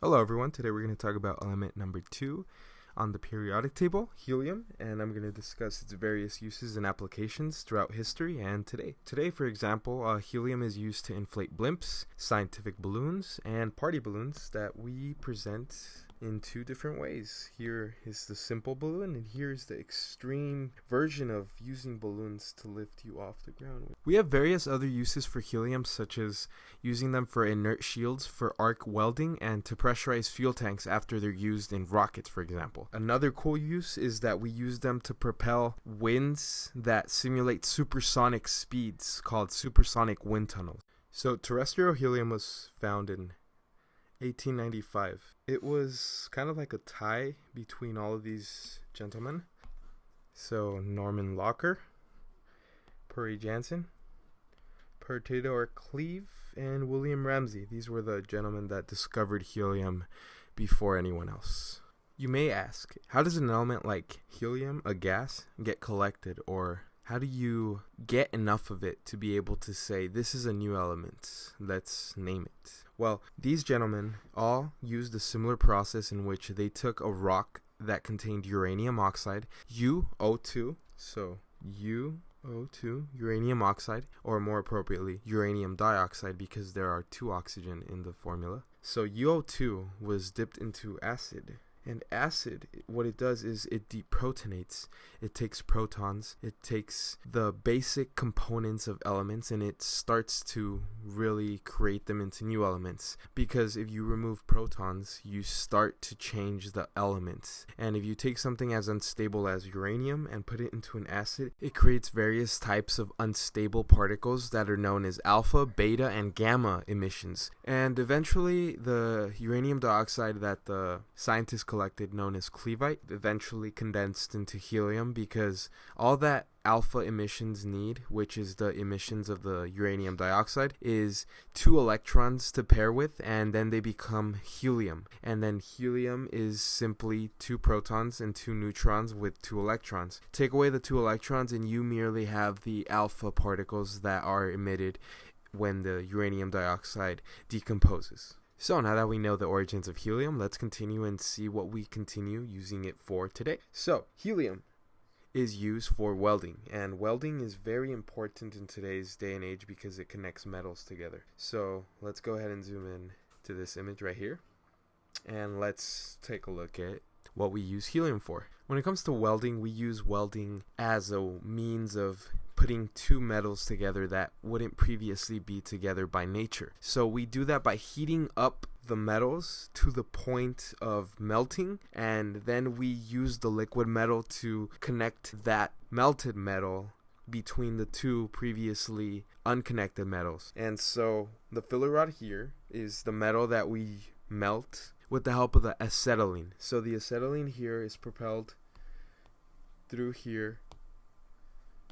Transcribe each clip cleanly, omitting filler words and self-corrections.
Hello everyone, today we're going to talk about element number 2 on the periodic table, helium, and I'm going to discuss its various uses and applications throughout history and today. Today, for example, helium is used to inflate blimps, scientific balloons, and party balloons that we present in two different ways. Here is the simple balloon, and here's the extreme version of using balloons to lift you off the ground. We have various other uses for helium, such as using them for inert shields for arc welding and to pressurize fuel tanks after they're used in rockets, for example. Another cool use is that we use them to propel winds that simulate supersonic speeds called supersonic wind tunnels. So terrestrial helium was found in 1895. It was kind of like a tie between all of these gentlemen. So Norman Locker, Purry Jansen, Theodore Cleve, and William Ramsay. These were the gentlemen that discovered helium before anyone else. You may ask, how does an element like helium, a gas, get collected, or how do you get enough of it to be able to say, this is a new element, let's name it? Well, these gentlemen all used a similar process in which they took a rock that contained uranium oxide, UO2, so UO2, uranium oxide, or more appropriately, uranium dioxide, because there are two oxygen in the formula. So UO2 was dipped into acid. And acid, what it does is it deprotonates. It takes protons, it takes the basic components of elements, and it starts to really create them into new elements. Because if you remove protons, you start to change the elements. And if you take something as unstable as uranium and put it into an acid, it creates various types of unstable particles that are known as alpha, beta, and gamma emissions. And eventually, the uranium dioxide that the scientists collected, known as clevite, eventually condensed into helium, because all that alpha emissions need, which is the emissions of the uranium dioxide, is 2 electrons to pair with, and then they become helium. And then helium is simply 2 protons and 2 neutrons with 2 electrons. Take away the 2 electrons and you merely have the alpha particles that are emitted when the uranium dioxide decomposes. So now that we know the origins of helium, let's continue and see what we continue using it for today. So helium is used for welding, and welding is very important in today's day and age because it connects metals together. So let's go ahead and zoom in to this image right here, and let's take a look at what we use helium for. When it comes to welding, we use welding as a means of putting 2 metals together that wouldn't previously be together by nature. So we do that by heating up the metals to the point of melting, and then we use the liquid metal to connect that melted metal between the 2 previously unconnected metals. And so the filler rod here is the metal that we melt with the help of the acetylene. So the acetylene here is propelled through here.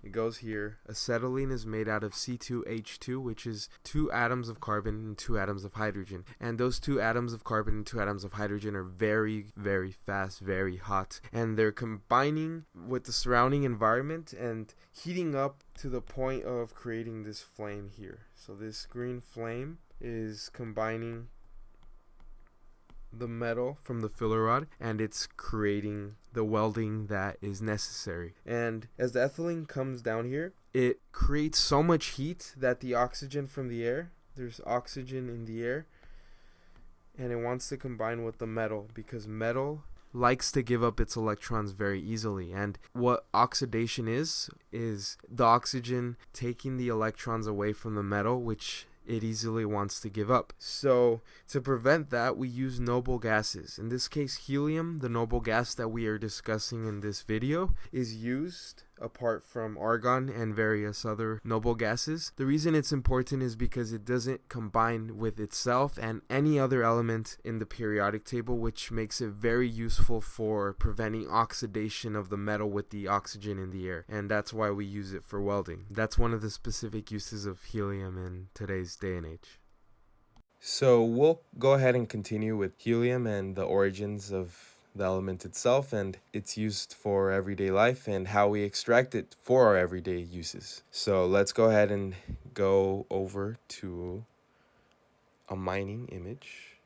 It goes here. Acetylene is made out of C2H2, which is 2 atoms of carbon and 2 atoms of hydrogen. And those 2 atoms of carbon and 2 atoms of hydrogen are very, very fast, very hot. And they're combining with the surrounding environment and heating up to the point of creating this flame here. So this green flame is combining the metal from the filler rod, and it's creating the welding that is necessary. And as the ethylene comes down here, it creates so much heat that the oxygen from the air, there's oxygen in the air, and it wants to combine with the metal because metal likes to give up its electrons very easily. And what oxidation is the oxygen taking the electrons away from the metal, which it easily wants to give up. So to prevent that, we use noble gases. In this case, helium, the noble gas that we are discussing in this video, is used apart from argon and various other noble gases. The reason it's important is because it doesn't combine with itself and any other element in the periodic table, which makes it very useful for preventing oxidation of the metal with the oxygen in the air. And that's why we use it for welding. That's one of the specific uses of helium in today's day and age. So we'll go ahead and continue with helium and the origins of the element itself and its used for everyday life and how we extract it for our everyday uses. So let's go ahead and go over to a mining image.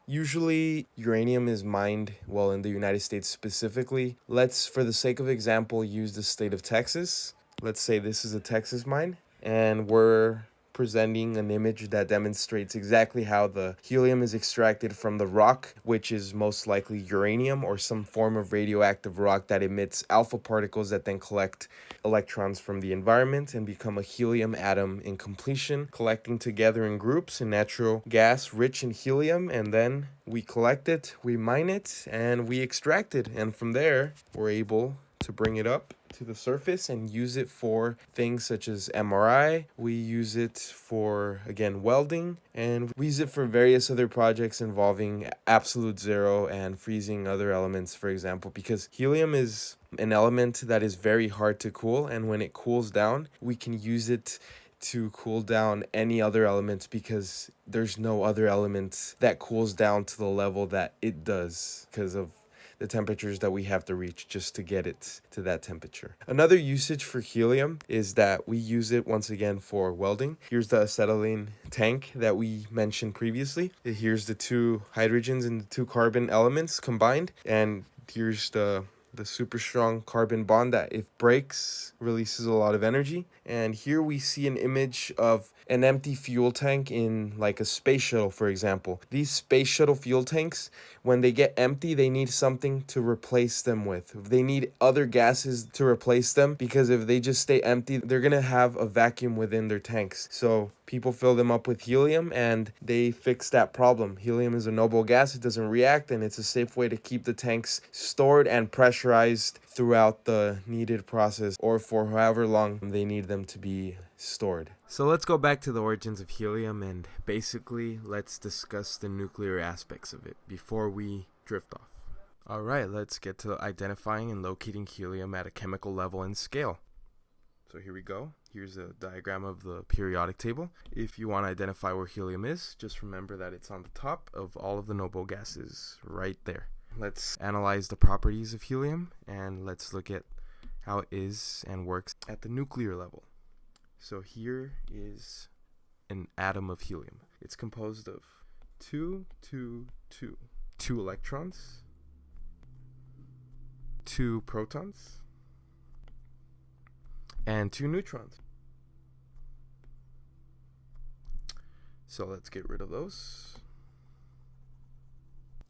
Usually, uranium is mined, well, in the United States specifically. Let's, for the sake of example, use the state of Texas. Let's say this is a Texas mine, and we're presenting an image that demonstrates exactly how the helium is extracted from the rock, which is most likely uranium or some form of radioactive rock that emits alpha particles that then collect electrons from the environment and become a helium atom in completion, collecting together in groups in natural gas rich in helium, and then we collect it, we mine it, and we extract it, and from there we're able to bring it up to the surface and use it for things such as MRI. We use it for, again, welding, and we use it for various other projects involving absolute zero and freezing other elements, for example, because helium is an element that is very hard to cool, and when it cools down, we can use it to cool down any other elements because there's no other element that cools down to the level that it does because of the temperatures that we have to reach just to get it to that temperature. Another usage for helium is that we use it once again for welding. Here's the acetylene tank that we mentioned previously. Here's the two hydrogens and the two carbon elements combined, and here's the super strong carbon bond that if breaks releases a lot of energy. And here we see an image of an empty fuel tank in like a space shuttle, for example. These space shuttle fuel tanks, when they get empty, they need something to replace them with. They need other gases to replace them, because if they just stay empty, they're gonna have a vacuum within their tanks. So people fill them up with helium and they fix that problem. Helium is a noble gas, it doesn't react, and it's a safe way to keep the tanks stored and pressurized throughout the needed process, or for however long they need them to be stored. So let's go back to the origins of helium, and basically let's discuss the nuclear aspects of it before we drift off. Alright, let's get to identifying and locating helium at a chemical level and scale. So here we go. Here's a diagram of the periodic table. If you want to identify where helium is, just remember that it's on the top of all of the noble gases right there. Let's analyze the properties of helium, and let's look at how it is and works at the nuclear level. So here is an atom of helium. It's composed of two electrons, 2 protons, and 2 neutrons. So let's get rid of those.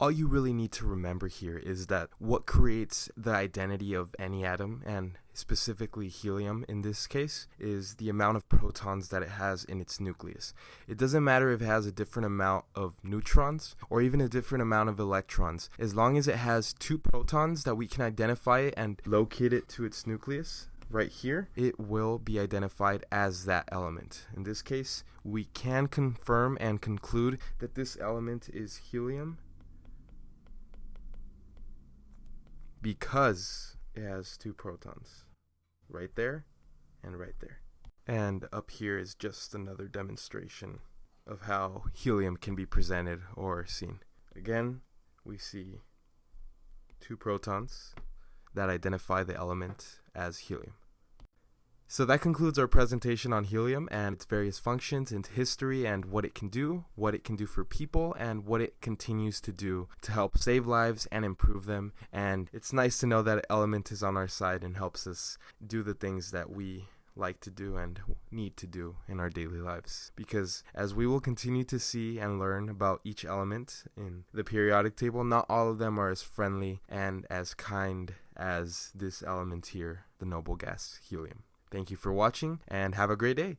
All you really need to remember here is that what creates the identity of any atom, and specifically helium in this case, is the amount of protons that it has in its nucleus. It doesn't matter if it has a different amount of neutrons or even a different amount of electrons. As long as it has 2 protons that we can identify it and locate it to its nucleus right here, it will be identified as that element. In this case, we can confirm and conclude that this element is helium because it has 2 protons right there and right there. And up here is just another demonstration of how helium can be presented or seen. Again, we see 2 protons that identify the element as helium. So that concludes our presentation on helium and its various functions and history and what it can do for people, and what it continues to do to help save lives and improve them. And it's nice to know that element is on our side and helps us do the things that we like to do and need to do in our daily lives. Because as we will continue to see and learn about each element in the periodic table, not all of them are as friendly and as kind as this element here, the noble gas helium. Thank you for watching, and have a great day.